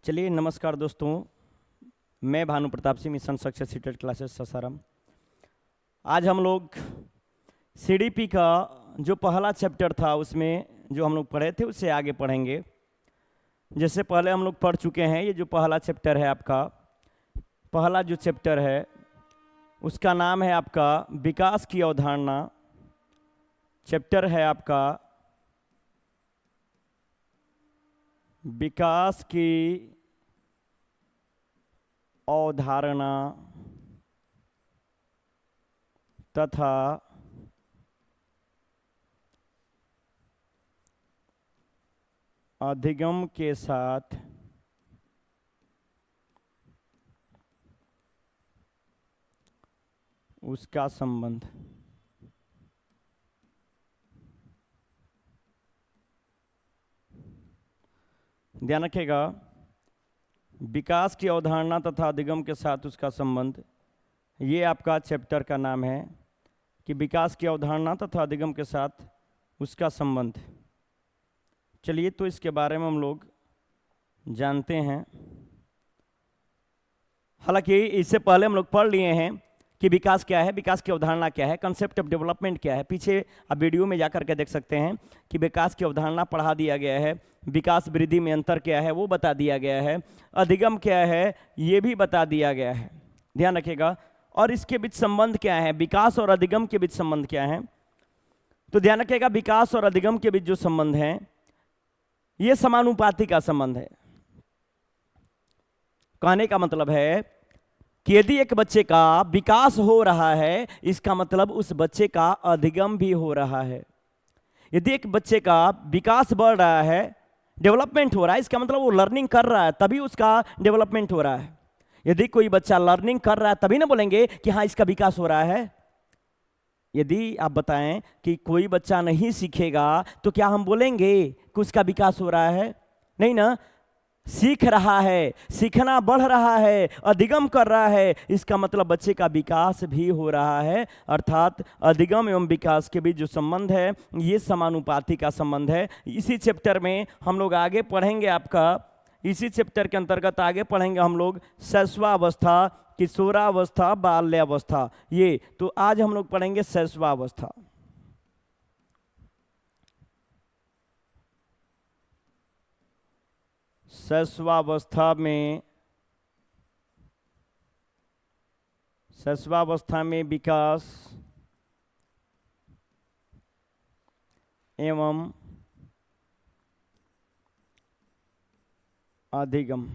चलिए नमस्कार दोस्तों, मैं Bhanu Pratap Singh, mission success seated classes Sasaram. आज हम लोग सीडीपी का जो पहला चैप्टर था उसमें जो हम लोग पढ़े थे उससे आगे पढ़ेंगे। जैसे पहले हम लोग पढ़ चुके हैं, ये जो पहला चैप्टर है आपका, पहला जो चैप्टर है उसका नाम है आपका विकास की अवधारणा। चैप्टर है आपका विकास की अवधारणा तथा अधिगम के साथ उसका संबंध। ध्यान रखिएगा, विकास की अवधारणा तथा अधिगम के साथ उसका संबंध, ये आपका चैप्टर का नाम है कि विकास की अवधारणा तथा अधिगम के साथ उसका संबंध। चलिए तो इसके बारे में हम लोग जानते हैं। हालांकि इससे पहले हम लोग पढ़ लिए हैं कि विकास क्या है, विकास की अवधारणा क्या है, कंसेप्ट ऑफ डेवलपमेंट क्या है। पीछे आप वीडियो में जाकर के देख सकते हैं कि विकास की अवधारणा पढ़ा दिया गया है, विकास वृद्धि में अंतर क्या है वो बता दिया गया है, अधिगम क्या है ये भी बता दिया गया है। ध्यान रखिएगा, और इसके बीच संबंध क्या है, विकास और अधिगम के बीच संबंध क्या है। तो ध्यान रखिएगा, विकास और अधिगम के बीच जो संबंध है ये समानुपाती का संबंध है। कहने का मतलब है कि यदि एक बच्चे का विकास हो रहा है, इसका मतलब उस बच्चे का अधिगम भी हो रहा है। यदि एक बच्चे का विकास बढ़ रहा है, डेवलपमेंट हो रहा है, इसका मतलब वो लर्निंग कर रहा है, तभी उसका डेवलपमेंट हो रहा है। यदि कोई बच्चा लर्निंग कर रहा है तभी ना बोलेंगे कि हाँ इसका विकास हो रहा है। यदि आप बताएं कि कोई बच्चा नहीं सीखेगा तो क्या हम बोलेंगे कि उसका विकास हो रहा है? नहीं ना। सीख रहा है, सीखना बढ़ रहा है, अधिगम कर रहा है, इसका मतलब बच्चे का विकास भी हो रहा है। अर्थात अधिगम एवं विकास के बीच जो संबंध है ये समानुपाती का संबंध है। इसी चैप्टर में हम लोग आगे पढ़ेंगे, आपका इसी चैप्टर के अंतर्गत आगे पढ़ेंगे हम लोग शैशवावस्था, किशोरावस्था, बाल्यावस्था। ये तो आज हम लोग पढ़ेंगे शैशवावस्था। शैशवावस्था में विकास एवं अधिगम।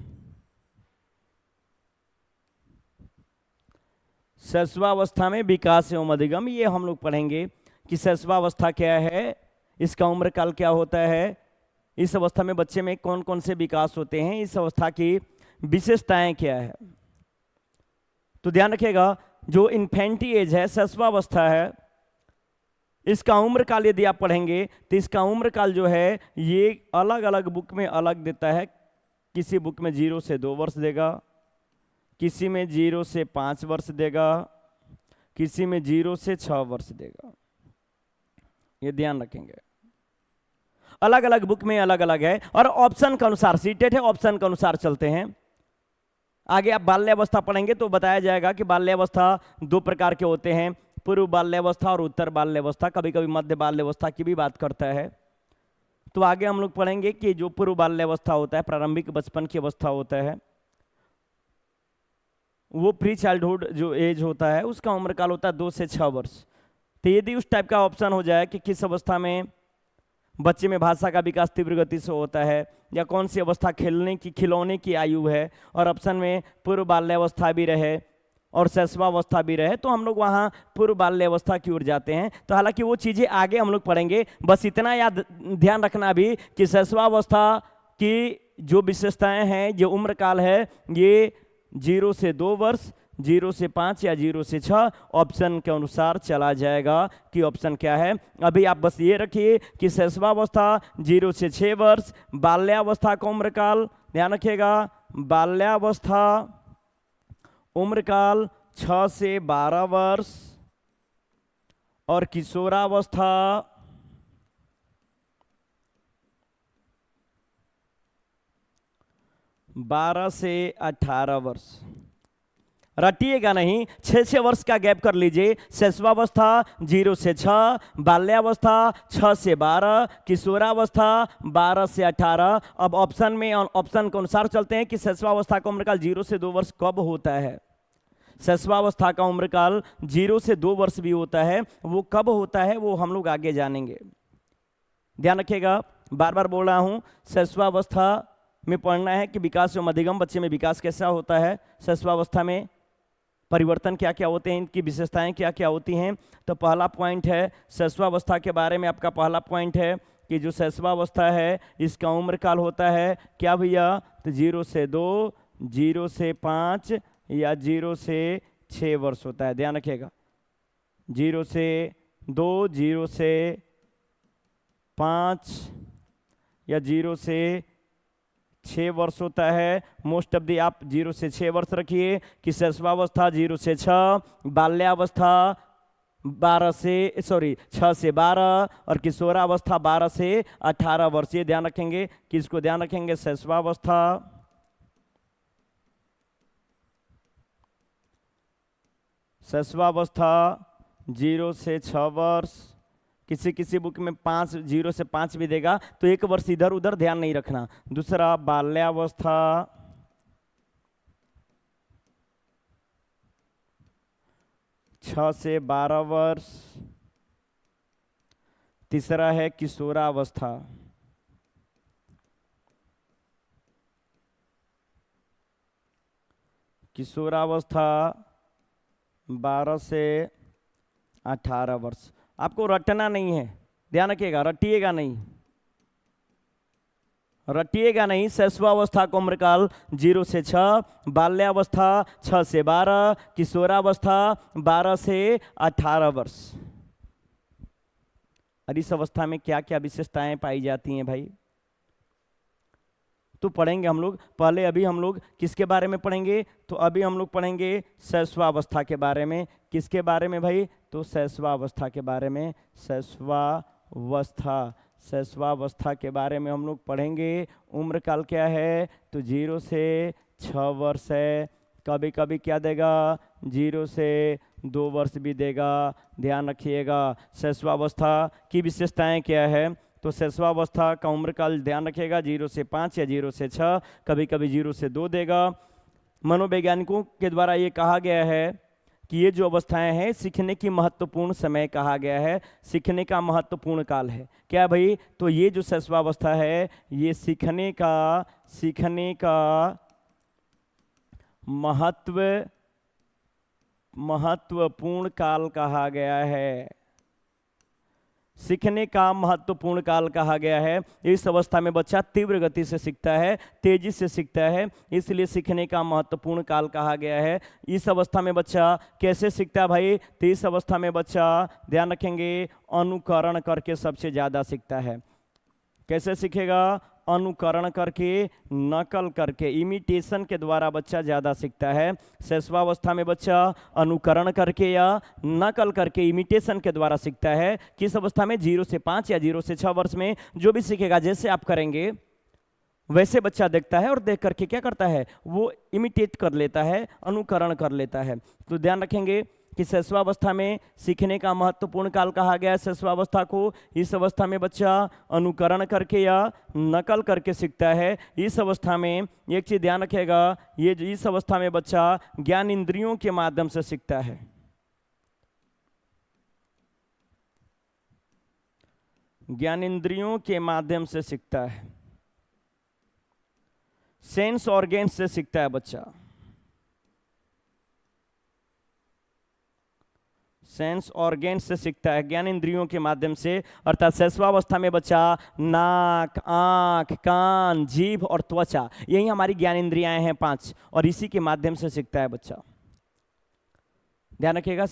शैशवावस्था में विकास एवं अधिगम, ये हम लोग पढ़ेंगे कि शैशवावस्था क्या है, इसका उम्र काल क्या होता है, इस अवस्था में बच्चे में कौन कौन से विकास होते हैं, इस अवस्था की विशेषताएं क्या है। तो ध्यान रखिएगा, जो इन्फेंटी एज है, शैशवावस्था है, इसका उम्र काल यदि आप पढ़ेंगे तो इसका उम्र काल जो है ये अलग अलग बुक में अलग देता है। किसी बुक में 0 से 2 वर्ष देगा, किसी में 0 से 5 वर्ष देगा, किसी में 0 से 6 वर्ष देगा। ये ध्यान रखेंगे, अलग अलग बुक में अलग अलग है। और ऑप्शन के अनुसार सीटेड है, ऑप्शन के अनुसार चलते हैं। आगे आप बाल्यावस्था पढ़ेंगे तो बताया जाएगा कि बाल्यावस्था 2 प्रकार के होते हैं, पूर्व बाल्यावस्था और उत्तर बाल्यावस्था। कभी कभी मध्य बाल्यावस्था की भी बात करता है। तो आगे हम लोग पढ़ेंगे कि जो पूर्व बाल्यावस्था होता है, प्रारंभिक बचपन की अवस्था होता है, वो प्री चाइल्डहुड जो एज होता है उसका उम्र काल होता है 2 से 6 वर्ष। तो यदि उस टाइप का ऑप्शन हो जाए कि किस अवस्था में बच्चे में भाषा का विकास तीव्र गति से होता है, या कौन सी अवस्था खेलने की खिलौने की आयु है, और ऑप्शन में पूर्व बाल्यावस्था भी रहे और शैशवावस्था भी रहे, तो हम लोग वहाँ पूर्व बाल्यावस्था की ओर जाते हैं। तो हालांकि वो चीज़ें आगे हम लोग पढ़ेंगे, बस इतना याद ध्यान रखना भी कि शैशवावस्था की जो विशेषताएं हैं, जो उम्र काल है, ये 0 से 2 वर्ष, 0 से 5 या 0 से 6 ऑप्शन के अनुसार चला जाएगा कि ऑप्शन क्या है। अभी आप बस ये रखिए कि शैशवावस्था 0 से 6 वर्ष, बाल्यावस्था का उम्र काल ध्यान रखिएगा, बाल्यावस्था उम्र काल 6 से 12 वर्ष, और किशोरावस्था 12 से 18 वर्ष। रटिएगा नहीं, 6 वर्ष का गैप कर लीजिए। शैशवावस्था 0 से 6, बाल्यावस्था 6 से 12, किशोरावस्था 12 से 18। अब ऑप्शन में ऑप्शन के अनुसार चलते हैं कि शैशवावस्था का उम्रकाल 0 से 2 वर्ष कब होता है। शैशवावस्था का उम्रकाल 0 से 2 वर्ष भी होता है, वो कब होता है वो हम लोग आगे जानेंगे। ध्यान रखिएगा, बार बार बोल रहा हूँ, शैशवावस्था में पढ़ना है कि विकास एवं मध्यगम बच्चे में विकास कैसा होता है, शैशवावस्था में परिवर्तन क्या क्या होते हैं, इनकी विशेषताएं क्या क्या होती हैं। तो पहला पॉइंट है शैशवावस्था के बारे में, आपका पहला पॉइंट है कि जो शैशवावस्था है इसका उम्र काल होता है क्या भैया, तो 0 से 2, 0 से 5 या 0 से 6 वर्ष होता है। ध्यान रखिएगा, 0 से 2, 0 से 5 या 0 से 6 वर्ष होता है। मोस्ट ऑफ दी आप 0 से 6 वर्ष रखिए कि शैशवावस्था 0 से 6, बाल्यावस्था 6 से 12 और किशोरावस्था 12 से 18 वर्ष। ये ध्यान रखेंगे, किसको ध्यान रखेंगे, शैशवावस्था, शैशवावस्था 0 से 6 वर्ष। किसी किसी बुक में 0 से 5 भी देगा, तो 1 वर्ष इधर उधर ध्यान नहीं रखना। दूसरा बाल्यावस्था 6 से 12 वर्ष। तीसरा है किशोरावस्था, किशोरावस्था 12 से 18 वर्ष। आपको रटना नहीं है, ध्यान रखिएगा, रटिएगा नहीं, रटिएगा नहीं। शैशवावस्था का उम्रकाल 0 से 6, बाल्यावस्था 6 से 12, किशोरावस्था 12 से 18 वर्ष। और इस अवस्था में क्या क्या विशेषताएं पाई जाती हैं भाई, तो पढ़ेंगे हम लोग। पहले अभी हम लोग किसके बारे में पढ़ेंगे, तो अभी हम लोग पढ़ेंगे शैशवावस्था के बारे में। किसके बारे में भाई, तो शैशवावस्था के बारे में। शैशवावस्था के बारे में हम लोग पढ़ेंगे। उम्र काल क्या है, तो 0 से 6 वर्ष है। कभी कभी क्या देगा, 0 से 2 वर्ष भी देगा। ध्यान रखिएगा, शैशवावस्था की विशेषताएं क्या है, तो शैशवावस्था का उम्र काल ध्यान रखिएगा 0 से 5 या 0 से 6, कभी कभी 0 से 2 देगा। मनोवैज्ञानिकों के द्वारा ये कहा गया है कि ये जो अवस्थाएं हैं सीखने की महत्वपूर्ण समय कहा गया है, सीखने का महत्वपूर्ण काल है। क्या भाई, तो ये जो शैशवावस्था है ये सीखने का महत्वपूर्ण काल कहा गया है। सीखने का महत्वपूर्ण काल कहा गया है। इस अवस्था में बच्चा तीव्र गति से सीखता है, तेजी से सीखता है, इसलिए सीखने का महत्वपूर्ण काल कहा गया है। इस अवस्था में बच्चा कैसे सीखता है भाई, तो इस अवस्था में बच्चा ध्यान रखेंगे अनुकरण करके सबसे ज़्यादा सीखता है। कैसे सीखेगा, अनुकरण करके, नकल करके, इमिटेशन के द्वारा बच्चा ज़्यादा सीखता है। शैशवावस्था में बच्चा अनुकरण करके या नकल करके, इमिटेशन के द्वारा सीखता है। किस अवस्था में, 0 से 5 या 0 से 6 वर्ष में जो भी सीखेगा, जैसे आप करेंगे वैसे बच्चा देखता है और देख करके क्या करता है, वो इमिटेट कर लेता है, अनुकरण कर लेता है। तो ध्यान रखेंगे कि शैशवावस्था में सीखने का महत्वपूर्ण काल कहा गया है शैशवावस्था को। इस अवस्था में बच्चा अनुकरण करके या नकल करके सीखता है। इस अवस्था में एक चीज़ ध्यान रखिएगा, ये इस अवस्था में बच्चा ज्ञान इंद्रियों के माध्यम से सीखता है। ज्ञान इंद्रियों के माध्यम से सीखता है, सेंस ऑर्गेन्स से सीखता है बच्चा। सेंस ऑर्गेन्स से सीखता है, ज्ञान इंद्रियों के माध्यम से। अर्थात शैशवावस्था में बच्चा नाक, आंख, कान, जीभ और त्वचा, यही हमारी ज्ञान इंद्रियां हैं 5, और इसी के माध्यम से सीखता है बच्चा। ध्यान रखिएगा,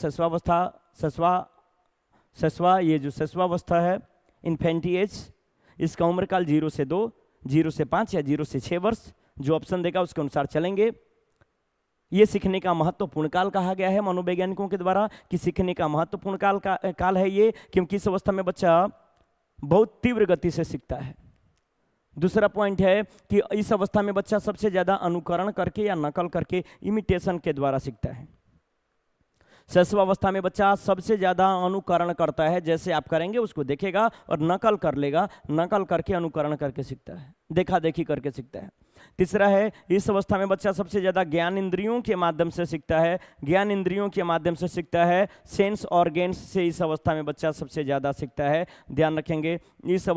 ये जो शैशवावस्था है, इन्फेंटी एज, इसका उम्र काल 0 से 2, 0 से 5 या 0 से 6 वर्ष। जो ऑप्शन देगा उसके अनुसार चलेंगे। ये सीखने का महत्वपूर्ण काल कहा गया है मनोवैज्ञानिकों के द्वारा कि सीखने का महत्वपूर्ण काल है ये, क्योंकि इस अवस्था में बच्चा बहुत तीव्र गति से सीखता है। दूसरा पॉइंट है कि इस अवस्था में बच्चा सबसे ज़्यादा अनुकरण करके या नकल करके, इमिटेशन के द्वारा सीखता है। शैशवावस्था में बच्चा सबसे ज़्यादा अनुकरण करता है, जैसे आप करेंगे उसको देखेगा और नकल कर लेगा, नकल करके अनुकरण करके सीखता है, देखा देखी करके सीखता है। तीसरा है, इस अवस्था में बच्चा सबसे ज़्यादा ज्ञान इंद्रियों के माध्यम से सीखता है, ज्ञान इंद्रियों के माध्यम से सीखता है, सेंस ऑर्गेन्स से इस अवस्था में बच्चा सबसे ज़्यादा सीखता है। ध्यान रखेंगे इस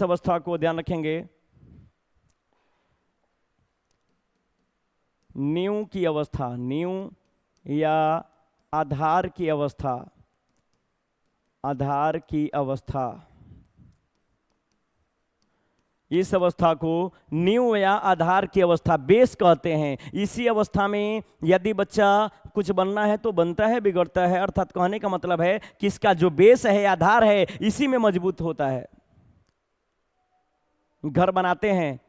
अवस्था को ध्यान रखेंगे। नींव की अवस्था, नींव या आधार की अवस्था, आधार की अवस्था, इस अवस्था को नींव या आधार की अवस्था, बेस कहते हैं। इसी अवस्था में यदि बच्चा कुछ बनना है तो बनता है, बिगड़ता है। अर्थात कहने का मतलब है कि इसका जो बेस है, आधार है, इसी में मजबूत होता है। घर बनाते हैं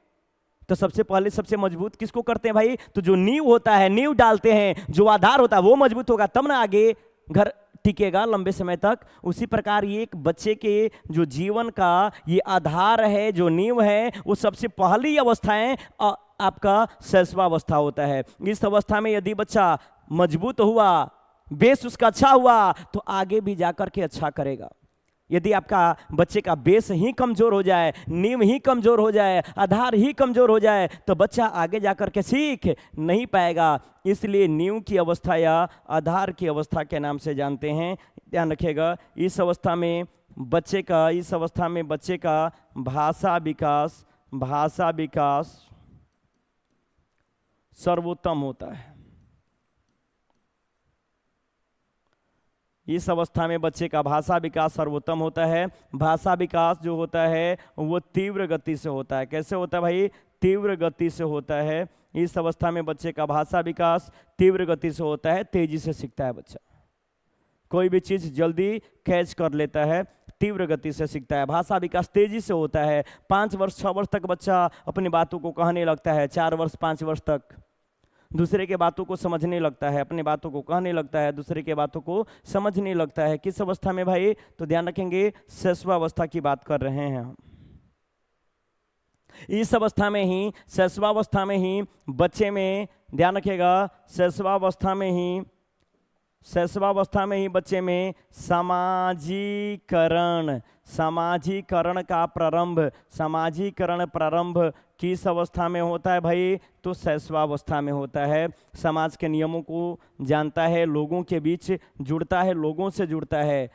तो सबसे पहले सबसे मजबूत किसको करते हैं भाई? तो जो नींव होता है, नींव डालते हैं, जो आधार होता है वो मजबूत होगा, तब ना आगे घर टिकेगा लंबे समय तक। उसी प्रकार ये एक बच्चे के जो जीवन का ये आधार है, जो नींव है, वो सबसे पहली अवस्थाएं आपका शैशवावस्था होता है। इस अवस्था में यदि बच्चा मजबूत हुआ, बेस उसका अच्छा हुआ, तो आगे भी जाकर के अच्छा करेगा। यदि आपका बच्चे का बेस ही कमजोर हो जाए, नींव ही कमजोर हो जाए, आधार ही कमजोर हो जाए, तो बच्चा आगे जाकर के सीख नहीं पाएगा। इसलिए नींव की अवस्था या आधार की अवस्था के नाम से जानते हैं। ध्यान रखिएगा, इस अवस्था में बच्चे का भाषा विकास सर्वोत्तम होता है। इस अवस्था में बच्चे का भाषा विकास सर्वोत्तम होता है। भाषा विकास जो होता है वो तीव्र गति से होता है। कैसे होता है भाई? तीव्र गति से होता है। इस अवस्था में बच्चे का भाषा विकास तीव्र गति से होता है, तेजी से सीखता है बच्चा, कोई भी चीज़ जल्दी कैच कर लेता है, तीव्र गति से सीखता है। भाषा विकास तेजी से होता है। 5 वर्ष 6 वर्ष तक बच्चा अपनी बातों को कहने लगता है, 4 वर्ष 5 वर्ष तक दूसरे के बातों को समझने लगता है, अपनी बातों को कहने लगता है, दूसरे के बातों को समझने लगता है। किस अवस्था में भाई? तो ध्यान रखेंगे, शैशवावस्था की बात कर रहे हैं हम। इस अवस्था में ही, शैशवावस्था में ही बच्चे में, ध्यान रखिएगा, शैशवावस्था में ही बच्चे में समाजीकरण का प्रारंभ किस अवस्था में होता है भाई? तो शैशवावस्था में होता है। समाज के नियमों को जानता है, लोगों के बीच जुड़ता है, लोगों से जुड़ता है।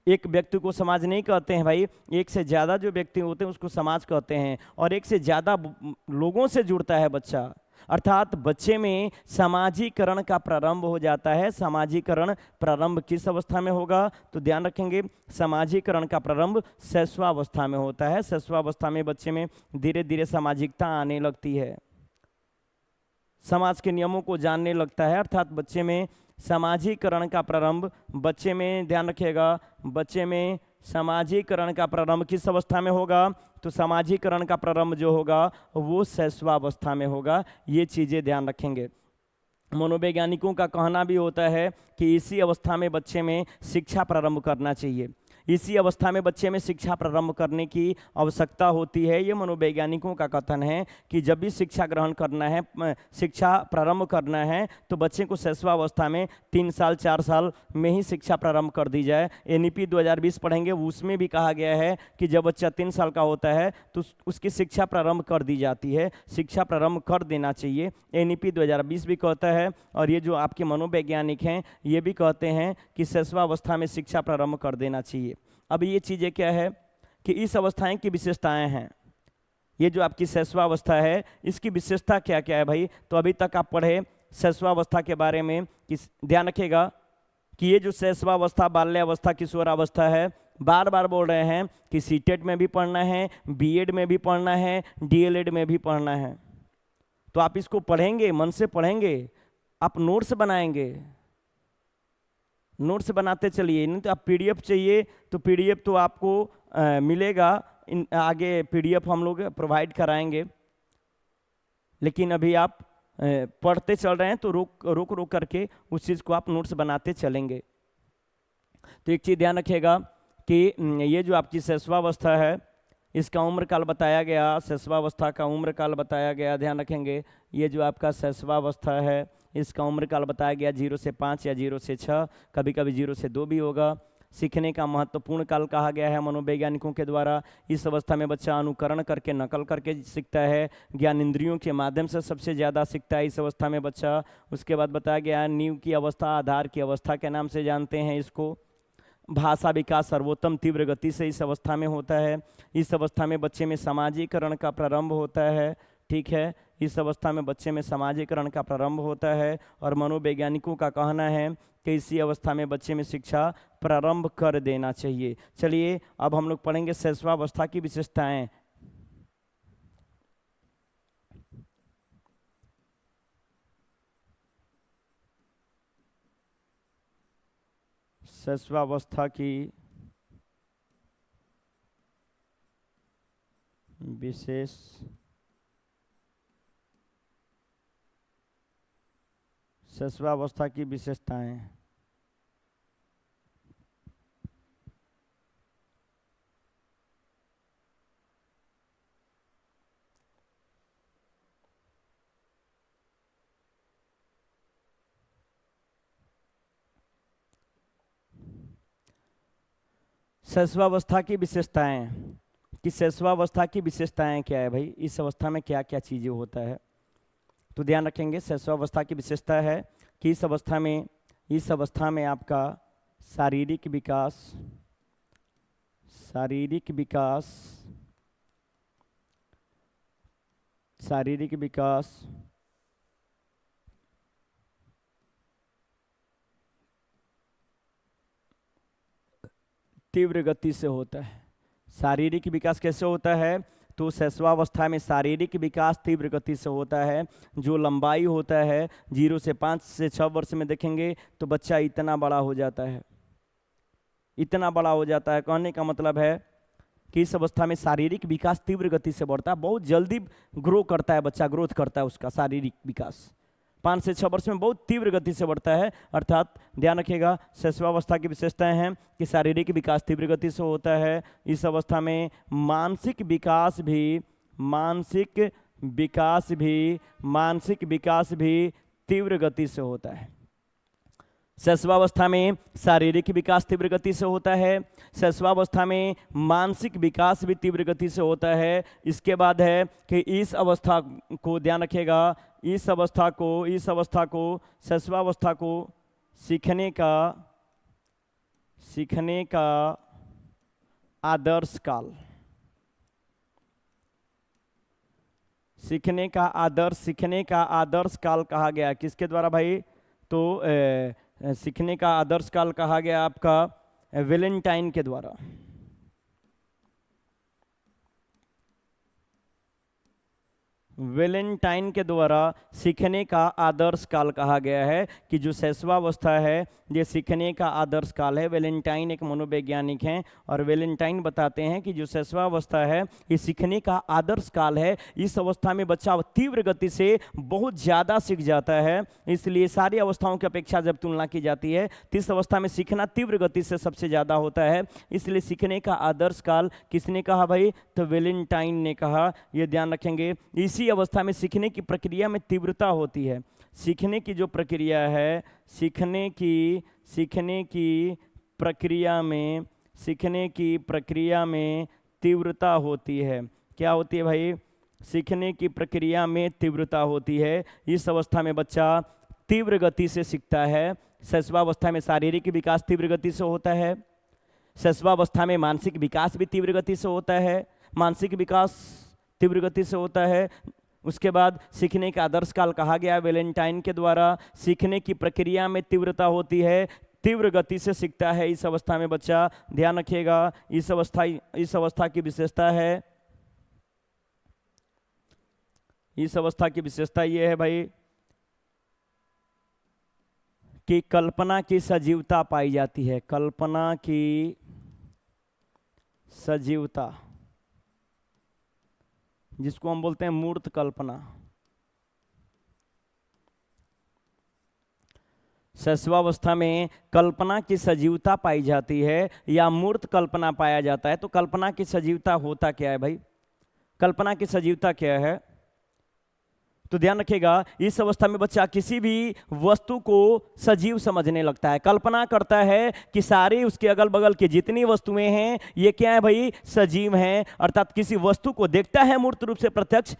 एक व्यक्ति को समाज नहीं कहते हैं भाई, एक से ज़्यादा जो व्यक्ति होते हैं उसको समाज कहते हैं, और एक से ज़्यादा लोगों से जुड़ता है बच्चा। अर्थात बच्चे में समाजीकरण का प्रारंभ हो जाता है। समाजीकरण प्रारंभ किस अवस्था में होगा? तो ध्यान रखेंगे, समाजीकरण का प्रारंभ शैशवावस्था में होता है। शैशवावस्था में बच्चे में धीरे धीरे सामाजिकता आने लगती है, समाज के नियमों को जानने लगता है। अर्थात बच्चे में समाजीकरण का प्रारंभ, बच्चे में, ध्यान रखिएगा, बच्चे में समाजीकरण का प्रारंभ किस अवस्था में होगा? तो समाजीकरण का प्रारंभ जो होगा वो शैशवावस्था में होगा। ये चीज़ें ध्यान रखेंगे। मनोवैज्ञानिकों का कहना भी होता है कि इसी अवस्था में बच्चे में शिक्षा प्रारंभ करना चाहिए। इसी अवस्था में बच्चे में शिक्षा प्रारंभ करने की आवश्यकता होती है। ये मनोवैज्ञानिकों का कथन है कि जब भी शिक्षा ग्रहण करना है, शिक्षा प्रारंभ करना है, तो बच्चे को शैशवावस्था में 3 साल 4 साल में ही शिक्षा प्रारंभ कर दी जाए। NEP 2020 पढ़ेंगे, उसमें भी कहा गया है कि जब बच्चा 3 साल का होता है तो उसकी शिक्षा प्रारंभ कर दी जाती है, शिक्षा प्रारंभ कर देना चाहिए। NEP 2020 भी कहता है, और ये जो आपके मनोवैज्ञानिक हैं ये भी कहते हैं कि शैशवावस्था में शिक्षा प्रारंभ कर देना चाहिए। अब ये चीज़ें क्या है कि इस अवस्थाएं की विशेषताएं हैं। ये जो आपकी शैशवावस्था है इसकी विशेषता क्या क्या है भाई? तो अभी तक आप पढ़े शैशवावस्था के बारे में कि ध्यान रखिएगा कि ये जो शैशवावस्था, बाल्यावस्था, किशोरावस्था है, बार बार बोल रहे हैं कि CTET में भी पढ़ना है, B.Ed में भी पढ़ना है, DLED में भी पढ़ना है। तो आप इसको पढ़ेंगे, मन से पढ़ेंगे, आप नोट्स बनाएंगे, नोट्स बनाते चलिए। नहीं तो आप PDF चाहिए तो PDF तो आपको मिलेगा, आगे PDF हम लोग प्रोवाइड कराएंगे। लेकिन अभी आप पढ़ते चल रहे हैं तो रोक करके उस चीज़ को आप नोट्स बनाते चलेंगे। तो एक चीज़ ध्यान रखिएगा कि ये जो आपकी शैशवावस्था है इसका उम्र काल बताया गया, शैशवावस्था का उम्र काल बताया गया, ध्यान रखेंगे। ये जो आपका शैशवावस्था है इसका उम्र काल बताया गया 0 से 5 या 0 से 6, कभी कभी 0 से 2 भी होगा। सीखने का महत्वपूर्ण काल कहा गया है मनोवैज्ञानिकों के द्वारा। इस अवस्था में बच्चा अनुकरण करके, नकल करके सीखता है, ज्ञान इंद्रियों के माध्यम से सबसे ज़्यादा सीखता है इस अवस्था में बच्चा। उसके बाद बताया गया है नींव की अवस्था, आधार की अवस्था के नाम से जानते हैं इसको। भाषा विकास सर्वोत्तम तीव्र गति से इस अवस्था में होता है। इस अवस्था में बच्चे में सामाजिकरण का प्रारंभ होता है, ठीक है। इस अवस्था में बच्चे में सामाजिकरण का प्रारंभ होता है और मनोवैज्ञानिकों का कहना है कि इसी अवस्था में बच्चे में शिक्षा प्रारंभ कर देना चाहिए। चलिए अब हम लोग पढ़ेंगे शैशवावस्था की विशेषताएं। शैशवावस्था की विशेष शैशवावस्था की विशेषताएं। शैशवावस्था की विशेषताएं कि शैशवावस्था की विशेषताएं क्या है भाई, इस अवस्था में क्या क्या चीज़ें होता है। तो ध्यान रखेंगे शैशवावस्था की विशेषता है कि इस अवस्था में आपका शारीरिक विकास तीव्र गति से होता है। शारीरिक विकास कैसे होता है, तो शैशवावस्था में शारीरिक विकास तीव्र गति से होता है। जो लंबाई होता है 0 से 5 से 6 वर्ष में देखेंगे तो बच्चा इतना बड़ा हो जाता है, इतना बड़ा हो जाता है। कहने का मतलब है कि इस अवस्था में शारीरिक विकास तीव्र गति से बढ़ता है, बहुत जल्दी ग्रो करता है बच्चा, ग्रोथ करता है उसका शारीरिक विकास 5 से 6 वर्ष में बहुत तीव्र गति से बढ़ता है। अर्थात ध्यान रखिएगा शैशवावस्था की विशेषताएं हैं कि शारीरिक विकास तीव्र गति से होता है। इस अवस्था में मानसिक विकास भी तीव्र गति से होता है। शैशवावस्था में शारीरिक विकास तीव्र गति से होता है, शैशवावस्था में मानसिक विकास भी तीव्र गति से होता है। इसके बाद है कि इस अवस्था को ध्यान रखिएगा, इस अवस्था को शैशवावस्था को सीखने का आदर्श काल, सीखने का आदर्श काल कहा गया। किसके द्वारा भाई, तो सीखने का आदर्श काल कहा गया आपका वेलेंटाइन के द्वारा। वेलेंटाइन के द्वारा सीखने का आदर्श काल कहा गया है कि जो शैशवावस्था है ये सीखने का आदर्श काल है। वेलेंटाइन एक मनोवैज्ञानिक हैं और वेलेंटाइन बताते हैं कि जो शैशवावस्था है ये सीखने का आदर्श काल है। इस अवस्था में बच्चा तीव्र गति से बहुत ज़्यादा सीख जाता है, इसलिए सारी अवस्थाओं की अपेक्षा जब तुलना की जाती है तो इस अवस्था में सीखना तीव्र गति से सबसे ज़्यादा होता है। इसलिए सीखने का आदर्श काल किसने कहा भाई, तो वेलेंटाइन ने कहा। ये ध्यान रखेंगे। इसी अवस्था में सीखने की प्रक्रिया में तीव्रता होती है। सीखने की जो प्रक्रिया है, सीखने की प्रक्रिया में तीव्रता होती है। क्या होती है भाई, सीखने की प्रक्रिया में तीव्रता होती है। इस अवस्था में बच्चा तीव्र गति से सीखता है। शैशवावस्था में शारीरिक विकास तीव्र गति से होता है, शैशवावस्था में मानसिक विकास भी तीव्र गति से होता है, मानसिक विकास तीव्र गति से होता है। उसके बाद सीखने का आदर्श काल कहा गया वेलेंटाइन के द्वारा। सीखने की प्रक्रिया में तीव्रता होती है, तीव्र गति से सीखता है इस अवस्था में बच्चा। ध्यान रखिएगा इस अवस्था की विशेषता है, इस अवस्था की विशेषता ये है भाई कि कल्पना की सजीवता पाई जाती है। कल्पना की सजीवता, जिसको हम बोलते हैं मूर्त कल्पना। शैशवावस्था में कल्पना की सजीवता पाई जाती है या मूर्त कल्पना पाया जाता है। तो कल्पना की सजीवता होता क्या है भाई? कल्पना की सजीवता क्या है? तो ध्यान रखिएगा, इस अवस्था में बच्चा किसी भी वस्तु को सजीव समझने लगता है, कल्पना करता है कि सारी उसके अगल बगल की जितनी वस्तुएं हैं ये क्या है भाई? सजीव हैं। अर्थात किसी वस्तु को देखता है मूर्त रूप से प्रत्यक्ष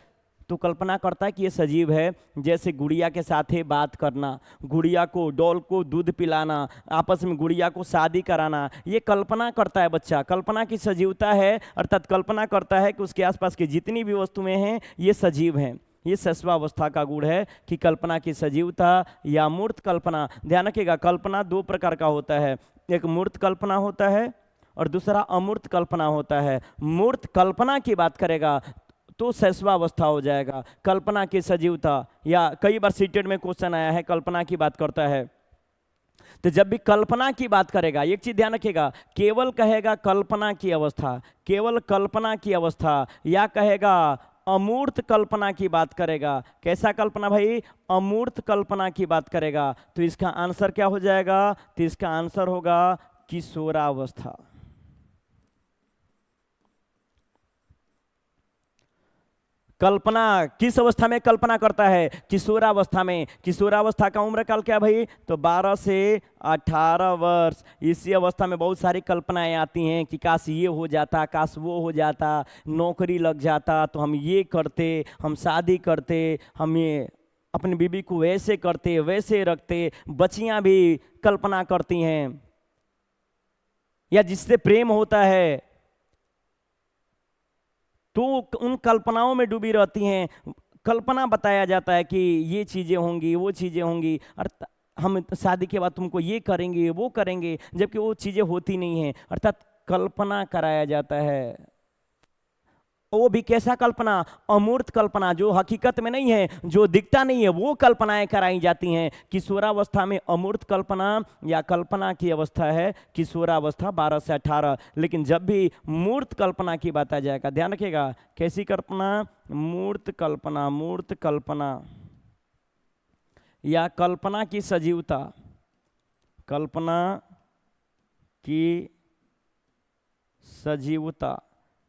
तो कल्पना करता है कि ये सजीव है। जैसे गुड़िया के साथ ही बात करना, गुड़िया को, डॉल को दूध पिलाना, आपस में गुड़िया को शादी कराना, ये कल्पना करता है बच्चा। कल्पना की सजीवता है, अर्थात कल्पना करता है कि उसके आसपास की जितनी भी वस्तुएं हैं ये सजीव हैं। ये शैशवावस्था का गुण है कि कल्पना की सजीवता या मूर्त कल्पना। ध्यान रखिएगा, कल्पना दो प्रकार का होता है, एक मूर्त कल्पना होता है और दूसरा अमूर्त कल्पना होता है। मूर्त कल्पना की बात करेगा तो शैशवावस्था हो जाएगा। कल्पना की सजीवता, या कई बार सीटेड में क्वेश्चन आया है कल्पना की बात करता है, तो जब भी कल्पना की बात करेगा एक चीज ध्यान रखिएगा, केवल कहेगा कल्पना की अवस्था, केवल कल्पना की अवस्था, या कहेगा अमूर्त कल्पना की बात करेगा। कैसा कल्पना भाई? अमूर्त कल्पना की बात करेगा। तो इसका आंसर क्या हो जाएगा? तो इसका आंसर होगा किशोरावस्था। कल्पना किस अवस्था में कल्पना करता है? किशोरावस्था में। किशोरावस्था का उम्र काल क्या भाई? तो 12 से 18 वर्ष। इसी अवस्था में बहुत सारी कल्पनाएं आती हैं कि काश ये हो जाता, काश वो हो जाता, नौकरी लग जाता तो हम ये करते, हम शादी करते, हम ये अपनी बीबी को वैसे करते वैसे रखते। बच्चियां भी कल्पना करती हैं, या जिससे प्रेम होता है तो उन कल्पनाओं में डूबी रहती हैं। कल्पना बताया जाता है कि ये चीज़ें होंगी, वो चीज़ें होंगी, और हम शादी के बाद तुमको ये करेंगे वो करेंगे, जबकि वो चीज़ें होती नहीं हैं। अर्थात कल्पना कराया जाता है। वो भी कैसा कल्पना? अमूर्त कल्पना, जो हकीकत में नहीं है, जो दिखता नहीं है, वो कल्पनाएं कराई जाती हैं। किशोरावस्था में अमूर्त कल्पना या कल्पना की अवस्था है किशोरावस्था 12 से 18। लेकिन जब भी मूर्त कल्पना की बात आ जाएगा, ध्यान रखिएगा, कैसी कल्पना? मूर्त कल्पना। मूर्त कल्पना या कल्पना की सजीवता, कल्पना की सजीवता,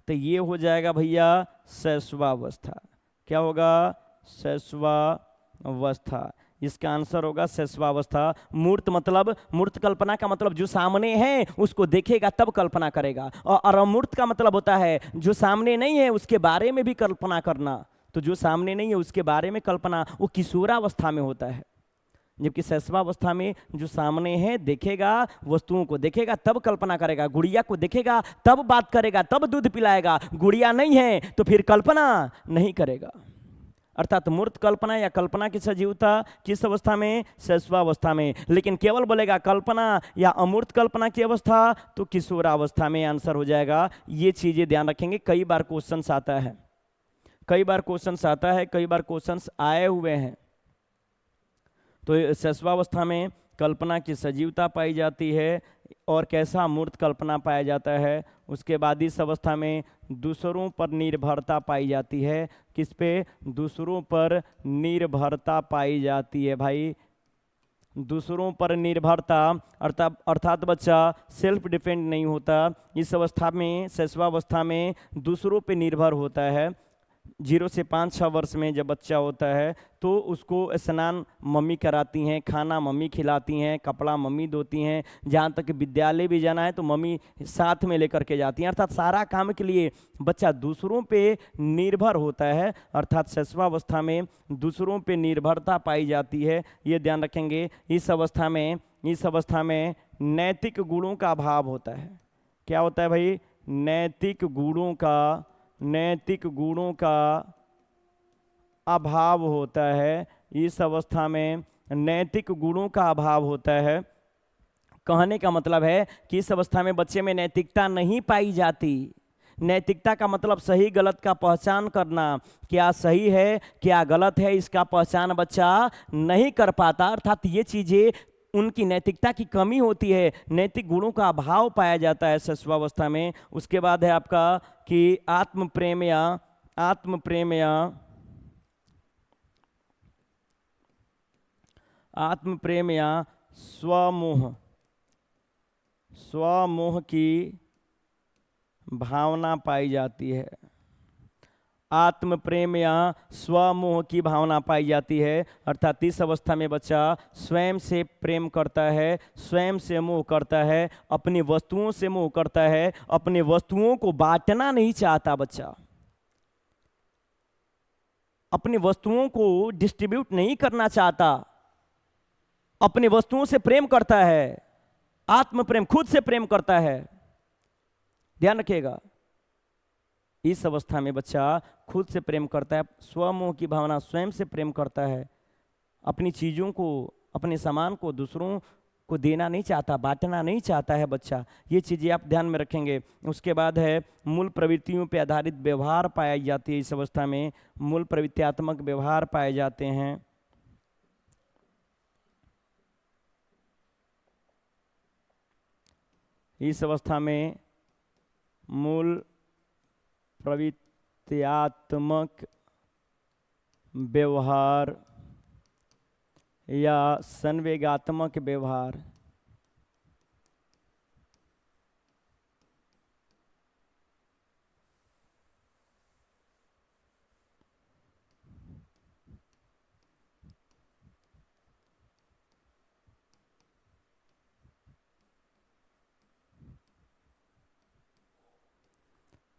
तो ये हो जाएगा भैया शैशवावस्था। क्या होगा? शैशवावस्था। इसका आंसर होगा शैशवावस्था। मूर्त मतलब, मूर्त कल्पना का मतलब जो सामने है उसको देखेगा तब कल्पना करेगा, और अमूर्त का मतलब होता है जो सामने नहीं है उसके बारे में भी कल्पना करना। तो जो सामने नहीं है उसके बारे में कल्पना, वो किशोरावस्था में होता है। जबकि शैशवावस्था में जो सामने है देखेगा, वस्तुओं को देखेगा तब कल्पना करेगा। गुड़िया को देखेगा तब बात करेगा, तब दूध पिलाएगा। गुड़िया नहीं है तो फिर कल्पना नहीं करेगा। अर्थात मूर्त कल्पना या कल्पना की सजीवता किस अवस्था में? शैशवावस्था में। लेकिन केवल बोलेगा कल्पना या अमूर्त कल्पना की अवस्था तो किशोरावस्था में आंसर हो जाएगा। ये चीजें ध्यान रखेंगे, कई बार क्वेश्चन आता है, कई बार क्वेश्चन आता है, कई बार क्वेश्चन आए हुए हैं। तो शैशवावस्था में कल्पना की सजीवता पाई जाती है और कैसा? मूर्त कल्पना पाया जाता है। उसके बाद इस अवस्था में दूसरों पर निर्भरता पाई जाती है। किस पे? दूसरों पर निर्भरता पाई जाती है भाई, दूसरों पर निर्भरता। अर्थात बच्चा सेल्फ डिपेंड नहीं होता। इस अवस्था में, शैशवावस्था में दूसरों पे निर्भर होता है। 0 से 5-6 वर्ष में जब बच्चा होता है तो उसको स्नान मम्मी कराती हैं, खाना मम्मी खिलाती हैं, कपड़ा मम्मी धोती हैं, जहाँ तक विद्यालय भी जाना है तो मम्मी साथ में लेकर के जाती हैं। अर्थात सारा काम के लिए बच्चा दूसरों पे निर्भर होता है। अर्थात शैशवावस्था में दूसरों पे निर्भरता पाई जाती है, ये ध्यान रखेंगे। इस अवस्था में नैतिक गुणों का अभाव होता है। क्या होता है भाई? नैतिक गुणों का अभाव होता है। इस अवस्था में नैतिक गुणों का अभाव होता है। कहने का मतलब है कि इस अवस्था में बच्चे में नैतिकता नहीं पाई जाती। नैतिकता का मतलब सही गलत का पहचान करना, क्या सही है क्या गलत है इसका पहचान बच्चा नहीं कर पाता। अर्थात ये चीजें उनकी नैतिकता की कमी होती है, नैतिक गुणों का अभाव पाया जाता है शैशवावस्था में। उसके बाद है आपका कि आत्म प्रेम या स्वमोह, स्वमोह की भावना पाई जाती है। आत्म प्रेम या स्वमोह की भावना पाई जाती है, अर्थात इस अवस्था में बच्चा स्वयं से प्रेम करता है, स्वयं से मोह करता है, अपनी वस्तुओं से मोह करता है, अपनी वस्तुओं को बांटना नहीं चाहता बच्चा, अपनी वस्तुओं को डिस्ट्रीब्यूट नहीं करना चाहता, अपनी वस्तुओं से प्रेम करता है, आत्म प्रेम, खुद से प्रेम करता है। ध्यान रखिएगा, इस अवस्था में बच्चा खुद से प्रेम करता है, स्वमोह की भावना, स्वयं से प्रेम करता है, अपनी चीज़ों को, अपने सामान को दूसरों को देना नहीं चाहता, बांटना नहीं चाहता है बच्चा। ये चीज़ें आप ध्यान में रखेंगे। उसके बाद है मूल प्रवृत्तियों पर आधारित व्यवहार पाई जाती है। इस अवस्था में मूल प्रवृत्त्यात्मक व्यवहार पाए जाते हैं। इस अवस्था में मूल प्रवृत्त्यात्मक व्यवहार या संवेगात्मक व्यवहार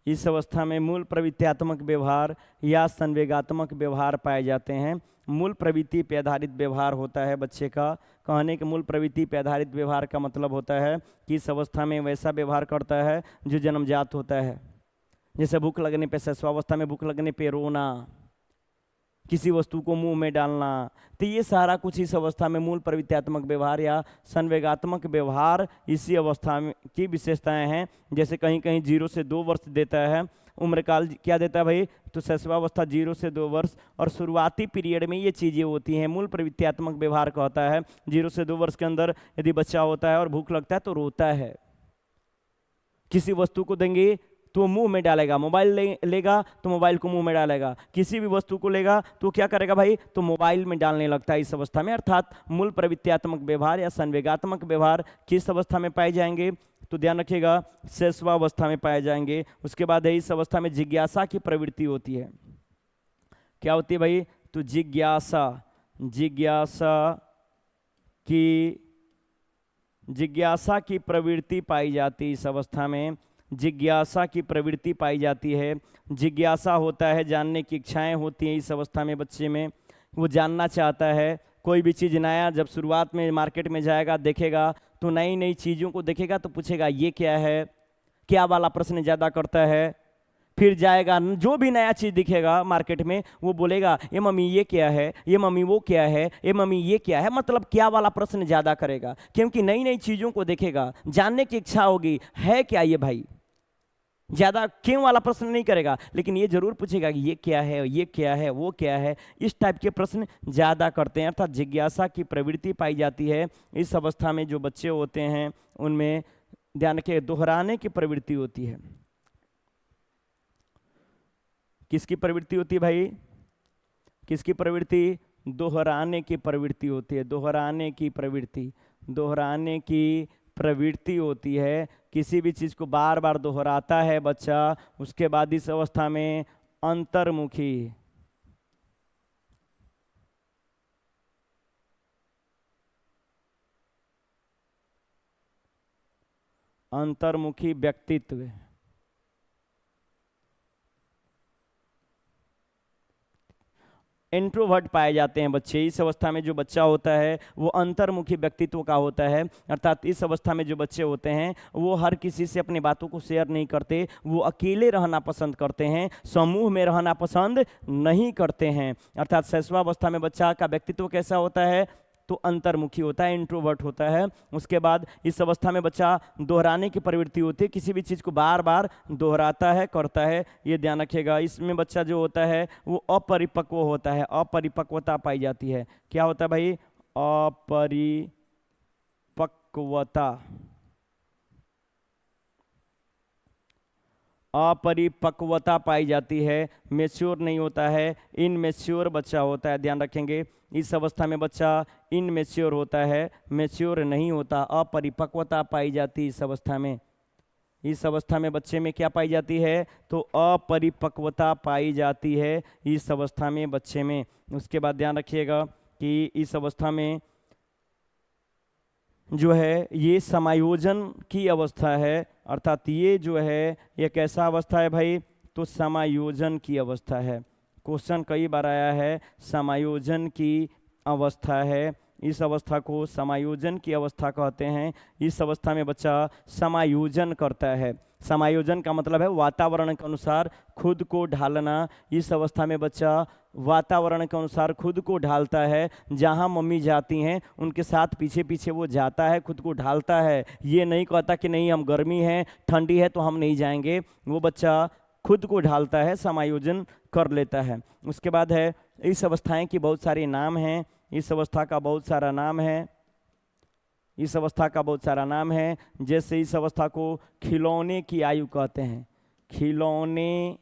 इस अवस्था में मूल प्रवृत्त्यात्मक व्यवहार या संवेगात्मक व्यवहार पाए जाते हैं। मूल प्रवृत्ति पे आधारित व्यवहार होता है बच्चे का। कहने के मूल प्रवृत्ति पे आधारित व्यवहार का मतलब होता है कि इस अवस्था में वैसा व्यवहार करता है जो जन्मजात होता है। जैसे भूख लगने पे, शैशवावस्था में भूख लगने पे रोना, किसी वस्तु को मुंह में डालना, तो ये सारा कुछ इस अवस्था में मूल प्रवृत्त्यात्मक व्यवहार या संवेगात्मक व्यवहार इसी अवस्था में की विशेषताएं हैं। जैसे कहीं कहीं 0 से 2 वर्ष देता है, उम्र काल क्या देता है भाई, तो शैशवावस्था 0 से 2 वर्ष, और शुरुआती पीरियड में ये चीज़ें होती हैं। मूल प्रवृत्त्यात्मक व्यवहार का होता है 0 से 2 वर्ष के अंदर यदि बच्चा होता है और भूख लगता है तो रोता है, किसी वस्तु को देंगे तो मुंह में डालेगा, मोबाइल लेगा तो मोबाइल को मुंह में डालेगा, किसी भी वस्तु को लेगा तो क्या करेगा भाई, तो मोबाइल में डालने लगता है इस अवस्था में। अर्थात मूल प्रवृत्त्यात्मक व्यवहार या संवेगात्मक व्यवहार किस अवस्था में पाए जाएंगे, तो ध्यान रखिएगा, शैशवावस्था में पाए जाएंगे। उसके बाद है इस अवस्था में जिज्ञासा की प्रवृत्ति होती है। क्या होती है भाई, तो जिज्ञासा, जिज्ञासा की प्रवृत्ति पाई जाती है। इस अवस्था में जिज्ञासा की प्रवृत्ति पाई जाती है। जिज्ञासा होता है, जानने की इच्छाएं होती हैं इस अवस्था में बच्चे में, वो जानना चाहता है। कोई भी चीज़ नया जब शुरुआत में मार्केट में जाएगा, देखेगा तो नई नई चीज़ों को देखेगा तो पूछेगा ये क्या है, क्या वाला प्रश्न ज़्यादा करता है। फिर जाएगा, जो भी नया चीज़ दिखेगा मार्केट में वो बोलेगा ये मम्मी ये क्या है, ये मम्मी वो क्या है, ये मम्मी ये क्या है, मतलब क्या वाला प्रश्न ज़्यादा करेगा, क्योंकि नई नई चीज़ों को देखेगा, जानने की इच्छा होगी, है क्या ये भाई, ज़्यादा क्यों वाला प्रश्न नहीं करेगा, लेकिन ये जरूर पूछेगा कि ये क्या है, ये क्या है, वो क्या है, इस टाइप के प्रश्न ज़्यादा करते हैं। अर्थात जिज्ञासा की प्रवृत्ति पाई जाती है। इस अवस्था में जो बच्चे होते हैं उनमें ध्यान रखिए दोहराने की प्रवृत्ति होती है। किसकी प्रवृत्ति होती है भाई, किसकी प्रवृत्ति, दोहराने की प्रवृत्ति होती है। दोहराने की प्रवृत्ति, दोहराने की प्रवृत्ति होती है। किसी भी चीज़ को बार बार दोहराता है बच्चा। उसके बाद इस अवस्था में अंतर्मुखी, अंतर्मुखी व्यक्तित्व, इंट्रोवर्ट पाए जाते हैं बच्चे। इस अवस्था में जो बच्चा होता है वो अंतर्मुखी व्यक्तित्व का होता है। अर्थात इस अवस्था में जो बच्चे होते हैं वो हर किसी से अपनी बातों को शेयर नहीं करते, वो अकेले रहना पसंद करते हैं, समूह में रहना पसंद नहीं करते हैं। अर्थात शैशवावस्था में बच्चा का व्यक्तित्व कैसा होता है, तो अंतर्मुखी होता है, इंट्रोवर्ट होता है। उसके बाद इस अवस्था में बच्चा दोहराने की प्रवृत्ति होती है, किसी भी चीज़ को बार बार दोहराता है, करता है, ये ध्यान रखिएगा। इसमें बच्चा जो होता है वो अपरिपक्व होता है, अपरिपक्वता पाई जाती है। क्या होता है भाई, अपरिपक्वता। अपरिपक्वता पाई जाती है, मेच्योर नहीं होता है, इनमेच्योर बच्चा होता है। ध्यान रखेंगे, इस अवस्था में बच्चा इनमेच्योर होता है, मेच्योर नहीं होता, अपरिपक्वता पाई जाती है इस अवस्था में। इस अवस्था में बच्चे में क्या पाई जाती है? तो अपरिपक्वता पाई जाती है इस अवस्था में बच्चे में। उसके बाद ध्यान रखिएगा कि इस अवस्था में जो है ये समायोजन की अवस्था है, अर्थात ये जो है ये कैसा अवस्था है भाई? तो समायोजन की अवस्था है। क्वेश्चन कई बार आया है, समायोजन की अवस्था है, इस अवस्था को समायोजन की अवस्था कहते हैं। इस अवस्था में बच्चा समायोजन करता है। समायोजन का मतलब है वातावरण के अनुसार खुद को ढालना। इस अवस्था में बच्चा वातावरण के अनुसार खुद को ढालता है, जहाँ मम्मी जाती हैं उनके साथ पीछे पीछे वो जाता है, खुद को ढालता है। ये नहीं कहता कि नहीं हम गर्मी है ठंडी है तो हम नहीं जाएंगे, वो बच्चा खुद को ढालता है, समायोजन कर लेता है। उसके बाद है, इस अवस्थाएं की बहुत सारे नाम हैं, इस अवस्था का बहुत सारा नाम है, इस अवस्था का बहुत सारा नाम है। जैसे इस अवस्था को खिलौने की आयु कहते हैं, खिलौने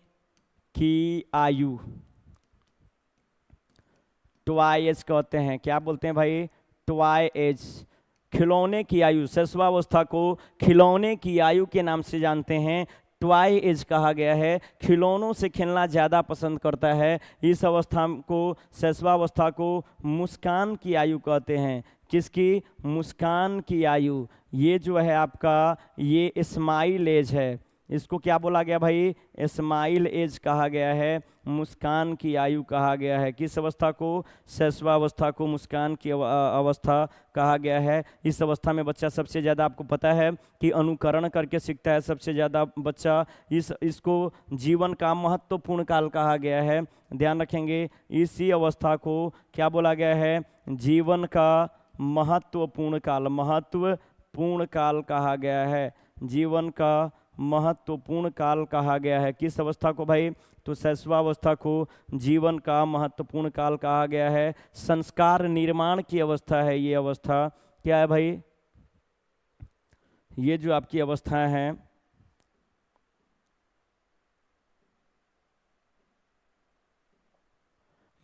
की आयु, ट्वाई एज कहते हैं। क्या बोलते हैं भाई? ट्वाई एज, खिलौने की आयु। शैशवावस्था को खिलौने की आयु के नाम से जानते हैं, ट्वाई एज कहा गया है। खिलौनों से खेलना ज़्यादा पसंद करता है। इस अवस्था को, शैशवावस्था को मुस्कान की आयु कहते हैं। किसकी? मुस्कान की आयु। ये जो है आपका ये स्माइल एज है, इसको क्या बोला गया भाई? स्माइल एज कहा गया है, मुस्कान की आयु कहा गया है। किस अवस्था को? शैशवावस्था को मुस्कान की अवस्था कहा गया है। इस अवस्था में बच्चा सबसे ज़्यादा, आपको पता है कि अनुकरण करके सीखता है सबसे ज़्यादा बच्चा। इसको जीवन का महत्वपूर्ण काल कहा गया है। ध्यान रखेंगे, इसी अवस्था को क्या बोला गया है? जीवन का महत्वपूर्ण काल, महत्वपूर्ण काल कहा गया है, जीवन का महत्वपूर्ण काल कहा गया है। किस अवस्था को भाई? तो शैशवावस्था को जीवन का महत्वपूर्ण काल कहा गया है। संस्कार निर्माण की अवस्था है ये अवस्था। क्या है भाई? ये जो आपकी अवस्था है,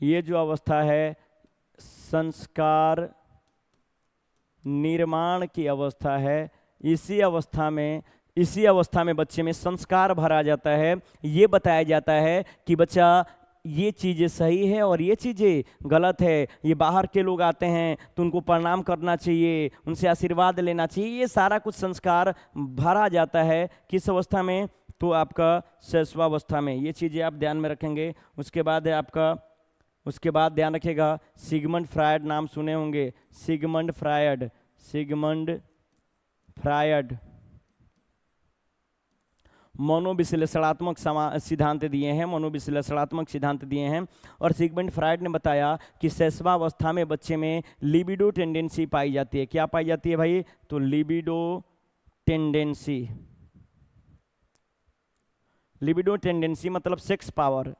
ये जो अवस्था है संस्कार निर्माण की अवस्था है। इसी अवस्था में बच्चे में संस्कार भरा जाता है। ये बताया जाता है कि बच्चा ये चीज़ें सही है और ये चीज़ें गलत है। ये बाहर के लोग आते हैं तो उनको प्रणाम करना चाहिए, उनसे आशीर्वाद लेना चाहिए, ये सारा कुछ संस्कार भरा जाता है। किस अवस्था में? तो आपका शैशवावस्था में। ये चीज़ें आप ध्यान में रखेंगे। उसके बाद है आपका, उसके बाद ध्यान रखिएगा, सिगमंड फ्रायड नाम सुने होंगे, सिगमंड फ्रायड, सिगमंड फ्रायड मनोविश्लेषणात्मक सिद्धांत दिए हैं, मनोविश्लेषणात्मक सिद्धांत दिए हैं। और सिगमंड फ्रायड ने बताया कि शैशवावस्था में बच्चे में लिबिडो टेंडेंसी पाई जाती है। क्या पाई जाती है भाई? तो लिबिडो टेंडेंसी। लिबिडो टेंडेंसी मतलब sex power,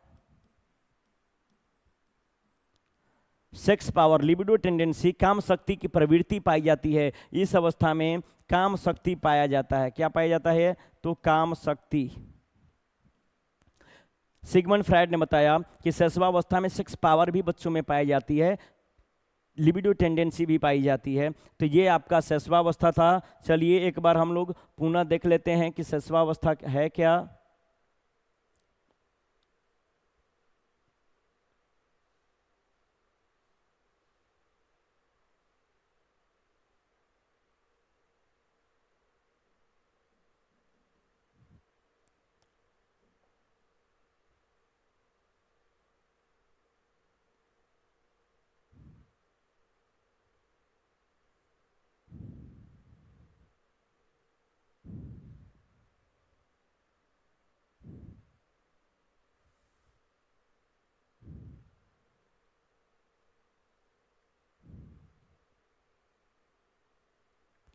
sex power, libido tendency, काम शक्ति की प्रवृत्ति पाई जाती है। इस अवस्था में काम शक्ति पाया जाता है। क्या पाया जाता है? तो काम शक्ति। सिगमंड फ्रायड ने बताया कि शैशवावस्था में सेक्स पावर भी बच्चों में पाई जाती है, लिबिडो टेंडेंसी भी पाई जाती है। तो ये आपका शैशवावस्था था। चलिए एक बार हम लोग पुनः देख लेते हैं कि शैशवावस्था है क्या।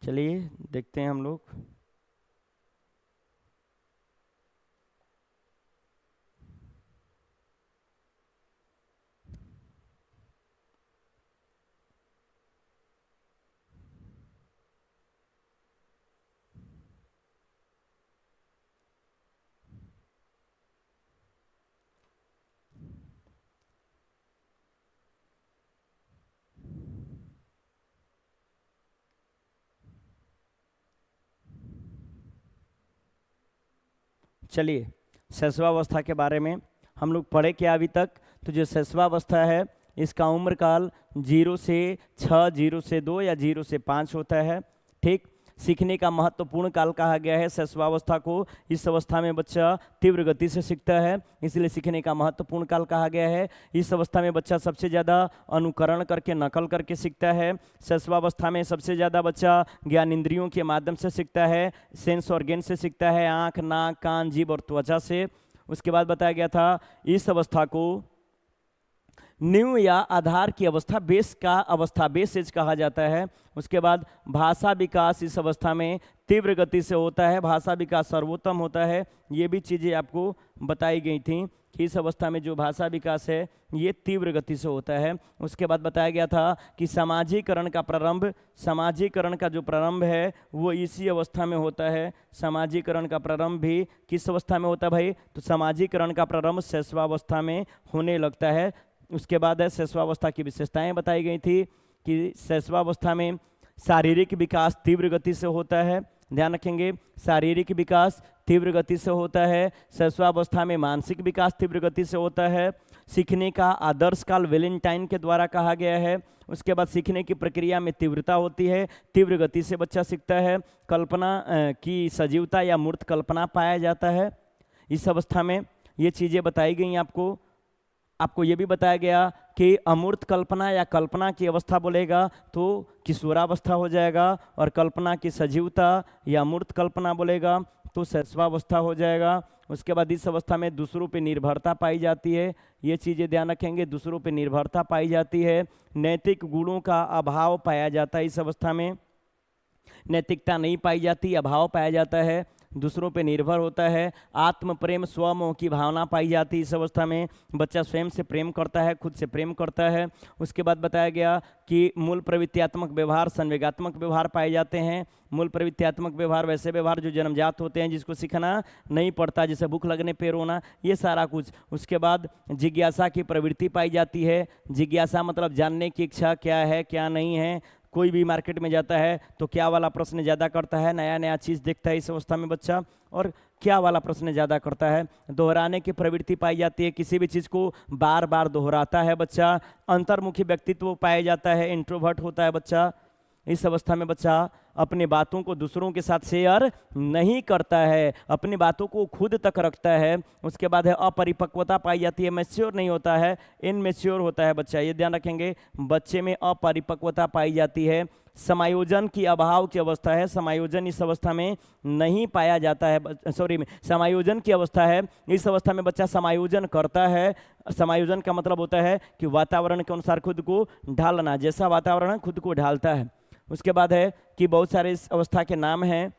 चलिए देखते हैं हम लोग। चलिए शैशवावस्था के बारे में हम लोग पढ़े क्या अभी तक। तो जो शैशवावस्था है इसका उम्र काल 0 से 6, 0 से 2 या 0 से 5 होता है। ठीक, सीखने का महत्वपूर्ण काल कहा गया है शैशवावस्था को। इस अवस्था में बच्चा तीव्र गति से सीखता है, इसलिए सीखने का महत्वपूर्ण काल कहा गया है। इस अवस्था में बच्चा सबसे ज़्यादा अनुकरण करके, नकल करके सीखता है। शैशवावस्था में सबसे ज़्यादा बच्चा ज्ञान इंद्रियों के माध्यम से सीखता है, सेंस ऑर्गेन से सीखता है, आँख, नाक, कान, जीभ और त्वचा से। उसके बाद बताया गया था इस अवस्था को नींव या आधार की अवस्था, बेस का अवस्था, बेस एज कहा जाता है। उसके बाद भाषा विकास इस अवस्था में तीव्र गति से होता है, भाषा विकास सर्वोत्तम होता है। ये भी चीज़ें आपको बताई गई थी कि इस अवस्था में जो भाषा विकास है ये तीव्र गति से होता है। उसके बाद बताया गया था कि समाजीकरण का प्रारंभ, समाजीकरण का जो प्रारंभ है वो इसी अवस्था में होता है। समाजीकरण का प्रारंभ भी किस अवस्था में होता है भाई? तो समाजीकरण का प्रारंभ शैशवावस्था में होने लगता है। उसके बाद है शैशवावस्था की विशेषताएं बताई गई थी कि शैशवावस्था में शारीरिक विकास तीव्र गति से होता है। ध्यान रखेंगे, शारीरिक विकास तीव्र गति से होता है। शैशवावस्था में मानसिक विकास तीव्र गति से होता है। सीखने का आदर्श काल वेलेंटाइन के द्वारा कहा गया है। उसके बाद सीखने की प्रक्रिया में तीव्रता होती है, तीव्र गति से बच्चा सीखता है। कल्पना की सजीवता या मूर्त कल्पना पाया जाता है इस अवस्था में। ये चीज़ें बताई गई आपको ये भी बताया गया कि अमूर्त कल्पना या कल्पना की अवस्था बोलेगा तो किशोरावस्था हो जाएगा, और कल्पना की सजीवता या अमूर्त कल्पना बोलेगा तो शैशवावस्था हो जाएगा। उसके बाद इस अवस्था में दूसरों पे निर्भरता पाई जाती है, ये चीज़ें ध्यान रखेंगे, दूसरों पे निर्भरता पाई जाती है। नैतिक गुणों का अभाव पाया जाता है इस अवस्था में, नैतिकता नहीं पाई जाती, अभाव पाया जाता है, दूसरों पे निर्भर होता है। आत्म प्रेम, स्वमोह की भावना पाई जाती है इस अवस्था में, बच्चा स्वयं से प्रेम करता है, खुद से प्रेम करता है। उसके बाद बताया गया कि मूल प्रवृत्त्यात्मक व्यवहार, संवेगात्मक व्यवहार पाए जाते हैं। मूल प्रवृत्त्यात्मक व्यवहार वैसे व्यवहार जो जन्मजात होते हैं, जिसको सीखना नहीं पड़ता, जैसे भूख लगने पे रोना, ये सारा कुछ। उसके बाद जिज्ञासा की प्रवृत्ति पाई जाती है। जिज्ञासा मतलब जानने की इच्छा, क्या है क्या नहीं है। कोई भी मार्केट में जाता है तो क्या वाला प्रश्न ज़्यादा करता है, नया नया चीज़ देखता है इस अवस्था में बच्चा, और क्या वाला प्रश्न ज़्यादा करता है। दोहराने की प्रवृत्ति पाई जाती है, किसी भी चीज़ को बार बार दोहराता है बच्चा। अंतर्मुखी व्यक्तित्व पाया जाता है, इंट्रोवर्ट होता है बच्चा। इस अवस्था में बच्चा अपनी बातों को दूसरों के साथ शेयर नहीं करता है, अपनी बातों को खुद तक रखता है। उसके बाद है अपरिपक्वता पाई जाती है, मैच्योर नहीं होता है, इनमेच्योर होता है बच्चा, ये ध्यान रखेंगे। बच्चे में अपरिपक्वता पाई जाती है। समायोजन की अभाव की अवस्था है, समायोजन इस अवस्था में नहीं पाया जाता है, समायोजन की अवस्था है। इस अवस्था में बच्चा समायोजन करता है। समायोजन का मतलब होता है कि वातावरण के अनुसार खुद को ढालना, जैसा वातावरण खुद को ढालता है। उसके बाद है कि बहुत सारे इस अवस्था के नाम हैं।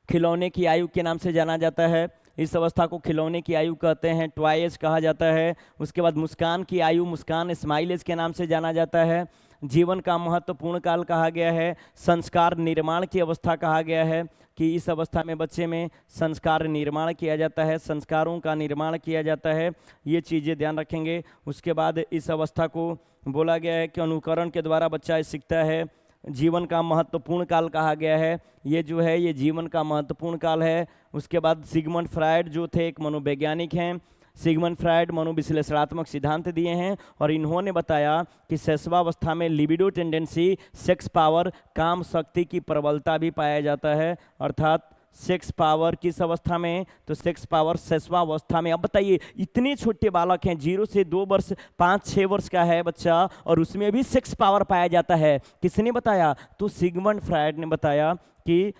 खिलौने की आयु के नाम से जाना जाता है, इस अवस्था को खिलौने की आयु कहते हैं, ट्वाइज कहा जाता है। उसके बाद मुस्कान की आयु, मुस्कान स्माइलेज के नाम से जाना जाता है। जीवन का महत्वपूर्ण काल कहा गया है। संस्कार निर्माण की अवस्था कहा गया है कि इस अवस्था में बच्चे में संस्कार निर्माण किया जाता है, संस्कारों का निर्माण किया जाता है, ये चीज़ें ध्यान रखेंगे। उसके बाद इस अवस्था को बोला गया है कि अनुकरण के द्वारा बच्चा सीखता है। जीवन का महत्वपूर्ण काल कहा गया है, ये जो है ये जीवन का महत्वपूर्ण काल है। उसके बाद सिगमंड फ्रायड जो थे एक मनोवैज्ञानिक हैं, सिगमंड फ्रायड मनोविश्लेषणात्मक सिद्धांत दिए हैं, और इन्होंने बताया कि शैशवावस्था में लिबिडो टेंडेंसी, सेक्स पावर, काम शक्ति की प्रबलता भी पाया जाता है। अर्थात सेक्स पावर किस अवस्था में? तो सेक्स पावर शैशवावस्था में। अब बताइए, इतने छोटे बालक हैं, 0 से 2 वर्ष, 5-6 वर्ष का है बच्चा, और उसमें भी सेक्स पावर पाया जाता है। किसने बताया? तो सिगमंड फ्रायड ने बताया कि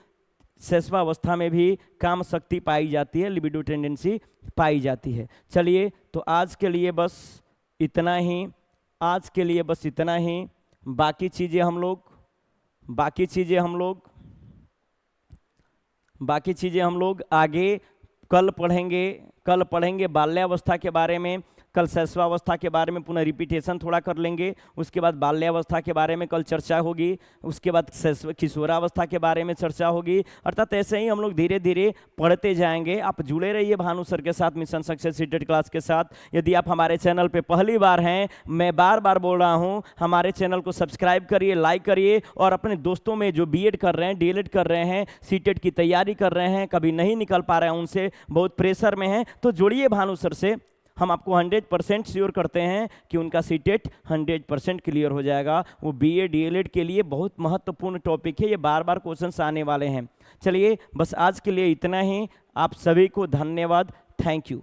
शैशवावस्था में भी काम शक्ति पाई जाती है, लिबिडो टेंडेंसी पाई जाती है। चलिए, तो आज के लिए बस इतना ही, आज के लिए बस इतना ही। बाकी चीज़ें हम लोग आगे कल पढ़ेंगे बाल्यावस्था के बारे में। कल शैशवावस्था के बारे में पुनः रिपीटेशन थोड़ा कर लेंगे, उसके बाद बाल्यावस्था के बारे में कल चर्चा होगी, उसके बाद किशोरावस्था के बारे में चर्चा होगी। अर्थात ऐसे ही हम लोग धीरे धीरे पढ़ते जाएंगे। आप जुड़े रहिए भानु सर के साथ, मिशन सक्सेस सीटेड क्लास के साथ। यदि आप हमारे चैनल पे पहली बार हैं, मैं बार बार बोल रहा हूं, हमारे चैनल को सब्सक्राइब करिए, लाइक करिए, और अपने दोस्तों में जो बीएड कर रहे हैं, डीएलएड कर रहे हैं, सीटेट की तैयारी कर रहे हैं, कभी नहीं निकल पा रहे हैं, उनसे बहुत प्रेशर में हैं, तो जुड़िए भानु सर से। हम आपको 100% श्योर करते हैं कि उनका सीटेट 100% क्लियर हो जाएगा। वो बीए डीएलएड के लिए बहुत महत्वपूर्ण टॉपिक है, ये बार बार क्वेश्चंस आने वाले हैं। चलिए बस आज के लिए इतना ही। आप सभी को धन्यवाद। Thank you.